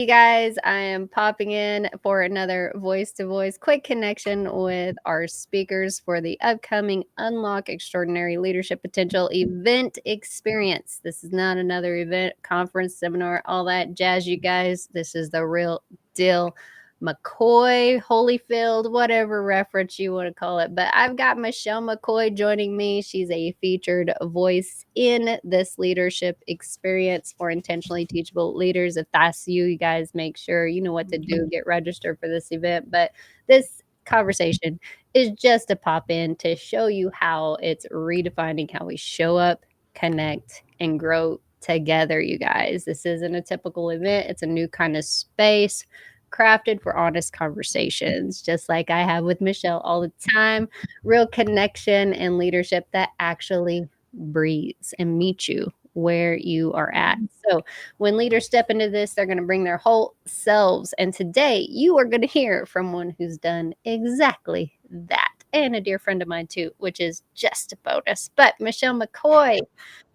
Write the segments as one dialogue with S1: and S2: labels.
S1: You guys, I am popping in for another voice to voice quick connection with our speakers for the upcoming Unlock Extraordinary Leadership Potential event experience. This is not another event, conference, seminar, all that jazz, you guys. This is the real deal. McCoy, Holyfield, whatever reference you want to call it. But I've got Michelle McCoy joining me. She's a featured voice in this leadership experience for intentionally teachable leaders. If that's you, you guys make sure you know what to do. Get registered for this event. But this conversation is just a pop in to show you how it's redefining how we show up, connect, and grow together, you guys. This isn't a typical event, it's a new kind of space crafted for honest conversations, just like I have with Michelle all the time. Real connection and leadership that actually breathes and meets you where you are at. So when leaders step into this, they're going to bring their whole selves. And today you are going to hear from one who's done exactly that. And a dear friend of mine too, which is just a bonus. But Michelle McCoy,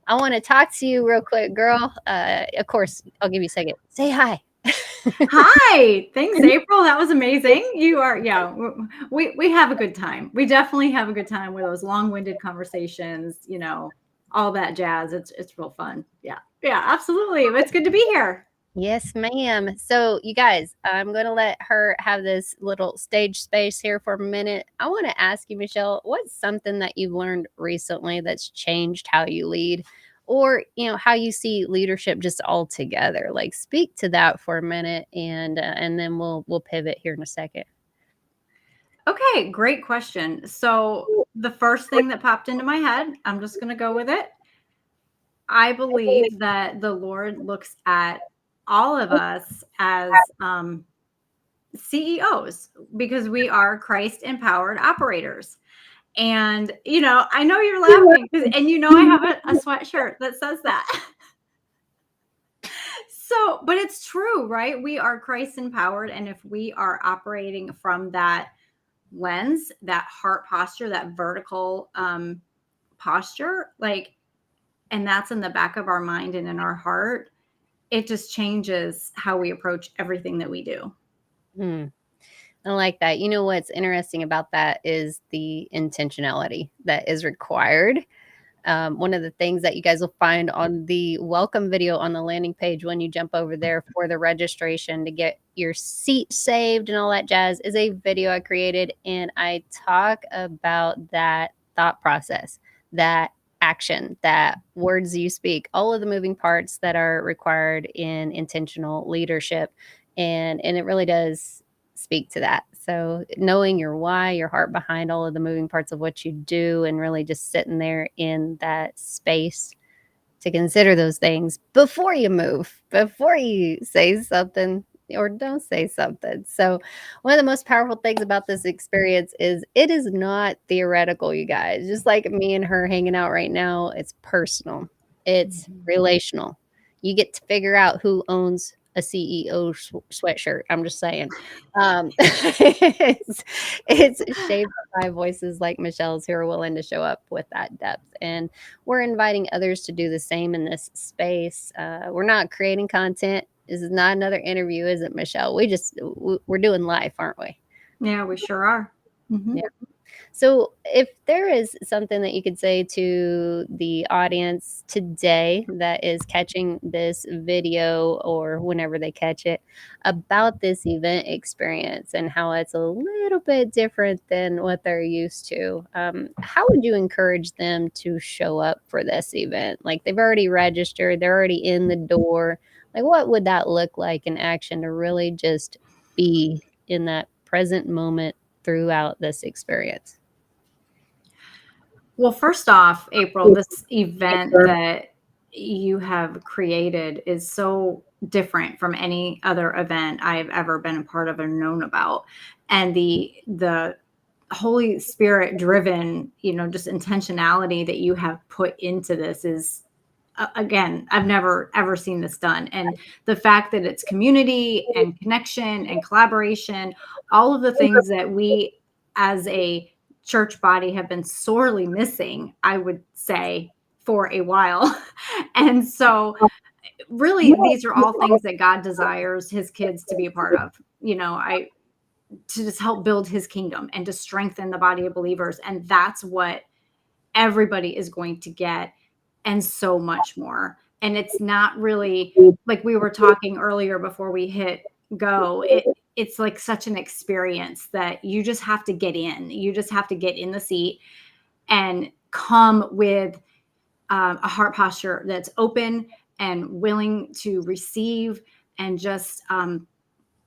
S1: I want to talk to you real quick, girl. Of course, I'll give you a second. Say hi.
S2: Hi, thanks, April. That was amazing. You are, we have a good time. We definitely have a good time with those long-winded conversations, all that jazz. It's real fun. Yeah, absolutely. It's good to be here.
S1: Yes, ma'am. So, you guys, I'm going to let her have this little stage space here for a minute. I want to ask you, Michelle, what's something that you've learned recently that's changed how you lead? Or how you see leadership just all together. Like, speak to that for a minute, and then we'll pivot here in a second.
S2: Okay, great question. So the first thing that popped into my head, I'm just going to go with it. I believe that the Lord looks at all of us as CEOs because we are Christ-empowered operators. And, I know you're laughing and I have a sweatshirt that says that. So, but it's true, right? We are Christ empowered. And if we are operating from that lens, that heart posture, that vertical posture, and that's in the back of our mind and in our heart, it just changes how we approach everything that we do.
S1: I like that. You know what's interesting about that is the intentionality that is required. One of the things that you guys will find on the welcome video on the landing page when you jump over there for the registration to get your seat saved and all that jazz is a video I created, and I talk about that thought process, that action, that words you speak, all of the moving parts that are required in intentional leadership. And it really does speak to that. So knowing your why, your heart behind all of the moving parts of what you do, and really just sitting there in that space to consider those things before you move, before you say something or don't say something. So one of the most powerful things about this experience is it is not theoretical, you guys. Just like me and her hanging out right now, it's personal. It's relational. You get to figure out who owns a CEO sweatshirt. I'm just saying. It's shaped by voices like Michelle's who are willing to show up with that depth. And we're inviting others to do the same in this space. We're not creating content. This is not another interview, is it, Michelle? We're doing life, aren't we?
S2: Yeah, we sure are.
S1: Yeah. So if there is something that you could say to the audience today that is catching this video or whenever they catch it about this event experience and how it's a little bit different than what they're used to, how would you encourage them to show up for this event? Like, they've already registered, they're already in the door. Like, what would that look like in action to really just be in that present moment throughout this experience?
S2: Well, first off, April, this event that you have created is so different from any other event I've ever been a part of or known about. And the Holy Spirit driven, just intentionality that you have put into this is, again, I've never ever seen this done. And the fact that it's community and connection and collaboration, all of the things that we as a church body have been sorely missing, I would say, for a while. And so really, these are all things that God desires his kids to be a part of. To just help build his kingdom and to strengthen the body of believers. And that's what everybody is going to get, and so much more. And it's not really like we were talking earlier before we hit go. It's like such an experience that you just have to get in. You just have to get in the seat and come with a heart posture that's open and willing to receive, and just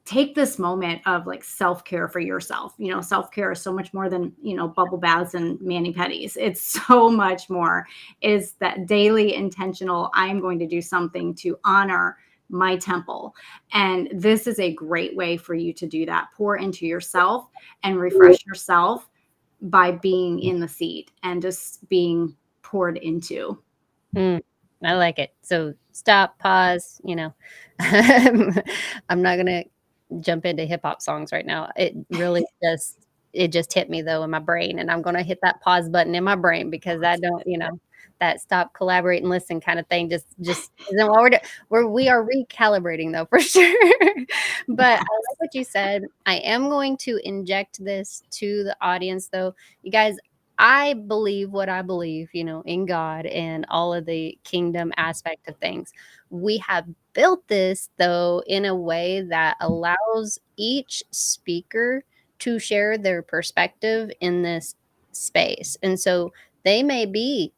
S2: take this moment of like self-care for yourself. Self-care is so much more than, bubble baths and mani-pedis. It's so much more. Is that daily intentional, I'm going to do something to honor my temple. And this is a great way for you to do that. Pour into yourself and refresh yourself by being in the seat and just being poured into.
S1: I like it. So stop, pause, I'm not going to jump into hip hop songs right now. It really just hit me though in my brain, and I'm going to hit that pause button in my brain because I don't, that stop, collaborate, and listen kind of thing just isn't what we're doing. We are recalibrating though for sure. But I like what you said. I am going to inject this to the audience though. You guys, I believe what I believe, in God and all of the kingdom aspect of things. We have built this, though, in a way that allows each speaker to share their perspective in this space. And so they may be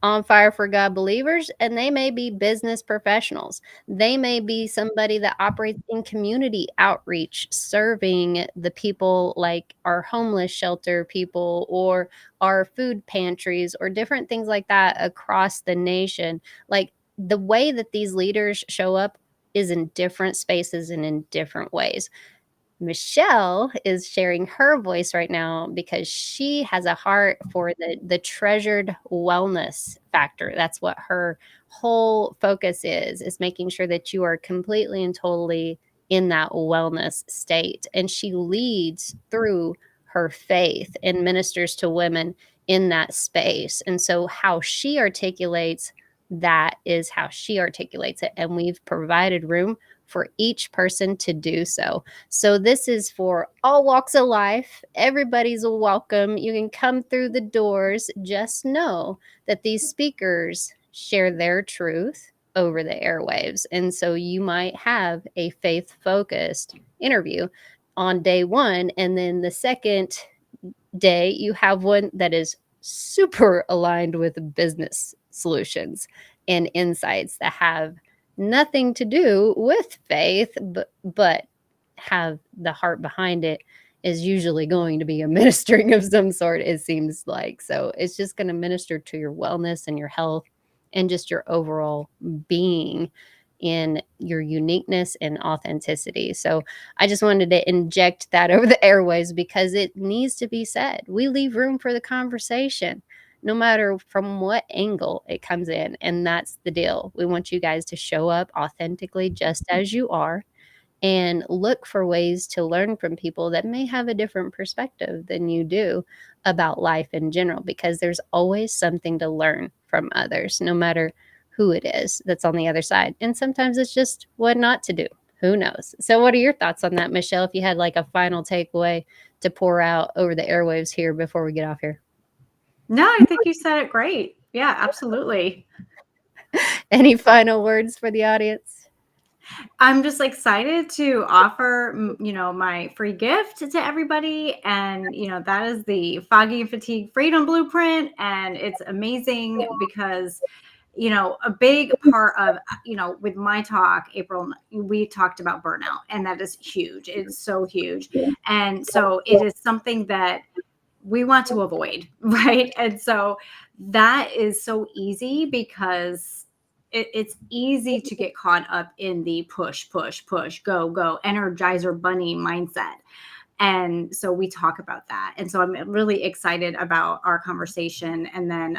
S1: on fire for God believers, and they may be business professionals. They may be somebody that operates in community outreach, serving the people like our homeless shelter people or our food pantries or different things like that across the nation. Like the way that these leaders show up is in different spaces and in different ways. Michelle is sharing her voice right now because she has a heart for the treasured wellness factor. That's what her whole focus is making sure that you are completely and totally in that wellness state. And she leads through her faith and ministers to women in that space. And so how she articulates that is how she articulates it. And we've provided room for each person to do so. So this is for all walks of life. Everybody's welcome. You can come through the doors. Just know that these speakers share their truth over the airwaves. And so you might have a faith-focused interview on day one, and then the second day you have one that is super aligned with business solutions and insights that have nothing to do with faith, but have the heart behind it is usually going to be a ministering of some sort, it seems like. So it's just going to minister to your wellness and your health and just your overall being in your uniqueness and authenticity. So I just wanted to inject that over the airways because it needs to be said. We leave room for the conversation no matter from what angle it comes in. And that's the deal. We want you guys to show up authentically just as you are and look for ways to learn from people that may have a different perspective than you do about life in general, because there's always something to learn from others, no matter who it is that's on the other side. And sometimes it's just what not to do. Who knows? So what are your thoughts on that, Michelle, if you had like a final takeaway to pour out over the airwaves here before we get off here?
S2: No, I think you said it great. Yeah, absolutely.
S1: Any final words for the audience?
S2: I'm just excited to offer, my free gift to everybody. And, that is the Foggy and Fatigue Freedom Blueprint. And it's amazing because, a big part of, with my talk, April, we talked about burnout, and that is huge. It's so huge. And so it is something that we want to avoid, right? And so that is so easy because it's easy to get caught up in the push, push, push, go, go, Energizer Bunny mindset. And so we talk about that. And so I'm really excited about our conversation. And then,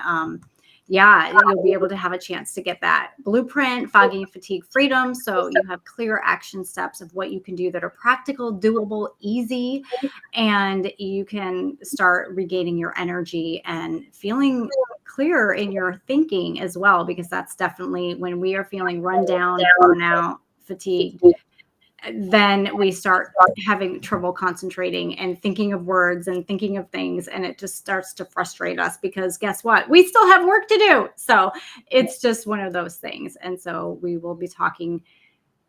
S2: you'll be able to have a chance to get that blueprint, Foggy and Fatigue Freedom. So you have clear action steps of what you can do that are practical, doable, easy, and you can start regaining your energy and feeling clearer in your thinking as well, because that's definitely when we are feeling run down, burnout, fatigued, then we start having trouble concentrating and thinking of words and thinking of things. And it just starts to frustrate us because guess what? We still have work to do. So it's just one of those things. And so we will be talking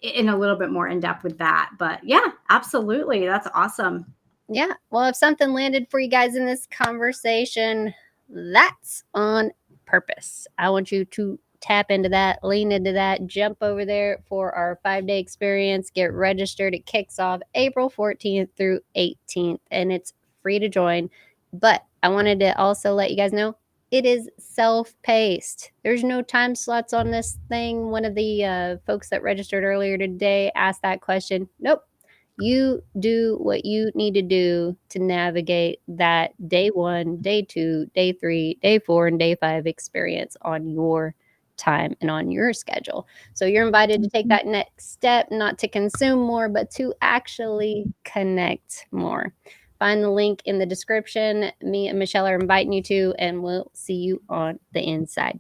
S2: in a little bit more in depth with that. But yeah, absolutely. That's awesome.
S1: Yeah. Well, if something landed for you guys in this conversation, that's on purpose. I want you to tap into that, lean into that, jump over there for our 5-day experience, get registered. It kicks off April 14th through 18th, and it's free to join. But I wanted to also let you guys know it is self-paced. There's no time slots on this thing. One of the folks that registered earlier today asked that question. Nope. You do what you need to do to navigate that day 1, day 2, day 3, day 4, and day 5 experience on your time and on your schedule. So you're invited to take that next step, not to consume more, but to actually connect more. Find the link in the description. Me and Michelle are inviting you to, and we'll see you on the inside.